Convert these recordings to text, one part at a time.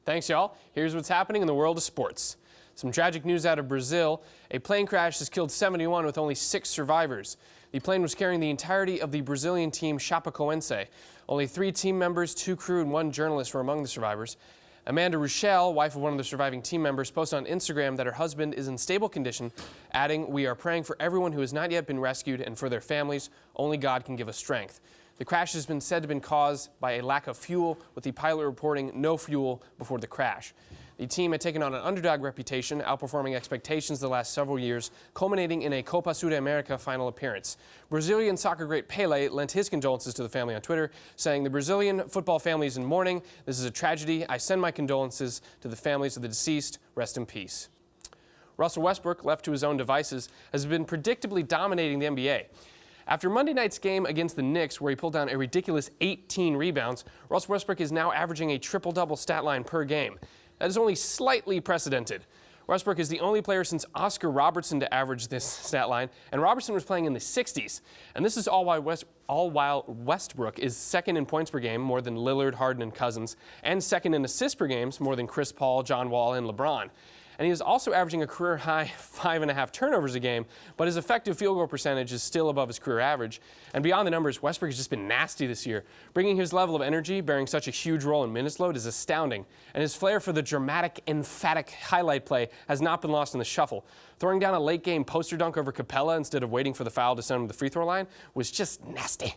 Thanks, y'all. Here's what's happening in the world of sports. Some tragic news out of Brazil. A plane crash has killed 71 with only 6 survivors. The plane was carrying the entirety of the Brazilian team Chapecoense. Only 3 team members, 2 crew, and 1 journalist were among the survivors. Amanda Russel, wife of one of the surviving team members, posted on Instagram that her husband is in stable condition, adding, "We are praying for everyone who has not yet been rescued and for their families. Only God can give us strength." The crash has been said to have been caused by a lack of fuel, with the pilot reporting no fuel before the crash. The team had taken on an underdog reputation, outperforming expectations the last several years, culminating in a Copa Sudamerica final appearance. Brazilian soccer great Pelé lent his condolences to the family on Twitter, saying, "The Brazilian football family is in mourning. This is a tragedy. I send my condolences to the families of the deceased. Rest in peace." Russel Westbrook, left to his own devices, has been predictably dominating the NBA. After Monday night's game against the Knicks, where he pulled down a ridiculous 18 rebounds, Russel Westbrook is now averaging a triple-double stat line per game. That is only slightly precedented. Westbrook is the only player since Oscar Robertson to average this stat line, and Robertson was playing in the 60s. And this is all while Westbrook is second in points per game, more than Lillard, Harden, and Cousins, and second in assists per game, more than Chris Paul, John Wall, and LeBron. And he is also averaging a career-high 5.5 turnovers a game, but his effective field goal percentage is still above his career average. And beyond the numbers, Westbrook has just been nasty this year. Bringing his level of energy, bearing such a huge role in minutes load, is astounding. And his flair for the dramatic, emphatic highlight play has not been lost in the shuffle. Throwing down a late-game poster dunk over Capella instead of waiting for the foul to send him to the free throw line was just nasty.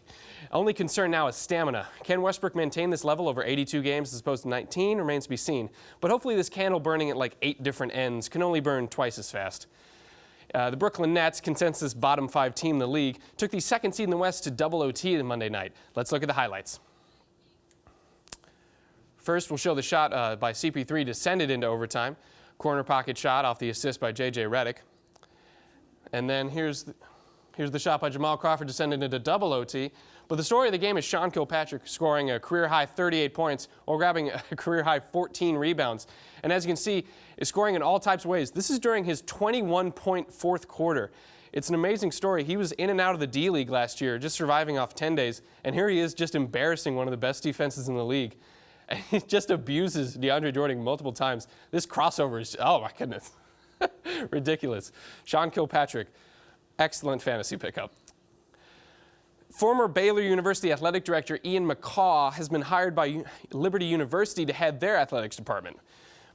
Only concern now is stamina. Can Westbrook maintain this level over 82 games as opposed to 19 remains to be seen. But hopefully this candle burning at like 8 different ends can only burn twice as fast. The Brooklyn Nets, consensus bottom 5 team in the league, took the second seed in the West to double OT on Monday night. Let's look at the highlights. First, we'll show the shot by CP3 to send it into overtime. Corner pocket shot off the assist by J.J. Redick. And then here's the shot by Jamal Crawford to send it into double OT. But the story of the game is Sean Kilpatrick scoring a career-high 38 points while grabbing a career-high 14 rebounds. And as you can see, is scoring in all types of ways. This is during his 21-point fourth quarter. It's an amazing story. He was in and out of the D-League last year, just surviving off 10 days. And here he is just embarrassing one of the best defenses in the league. And he just abuses DeAndre Jordan multiple times. This crossover is, oh my goodness, ridiculous. Sean Kilpatrick, excellent fantasy pickup. Former Baylor University athletic director Ian McCaw has been hired by Liberty University to head their athletics department.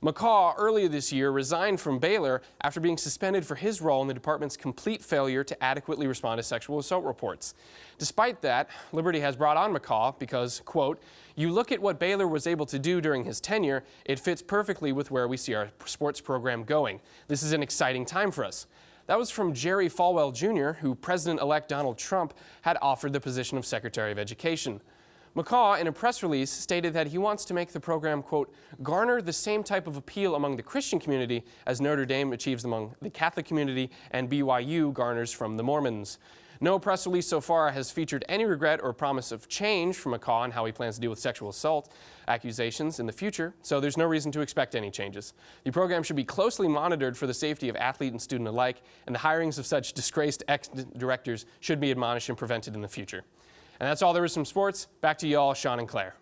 McCaw earlier this year resigned from Baylor after being suspended for his role in the department's complete failure to adequately respond to sexual assault reports. Despite that, Liberty has brought on McCaw because, quote, "You look at what Baylor was able to do during his tenure, it fits perfectly with where we see our sports program going. This is an exciting time for us." That was from Jerry Falwell Jr., who President-elect Donald Trump had offered the position of Secretary of Education. McCaw, in a press release, stated that he wants to make the program, quote, "garner the same type of appeal among the Christian community as Notre Dame achieves among the Catholic community and BYU garners from the Mormons." No press release so far has featured any regret or promise of change from McCaw on how he plans to deal with sexual assault accusations in the future, so there's no reason to expect any changes. The program should be closely monitored for the safety of athlete and student alike, and the hirings of such disgraced ex-directors should be admonished and prevented in the future. And that's all there is from sports. Back to you all, Sean and Claire.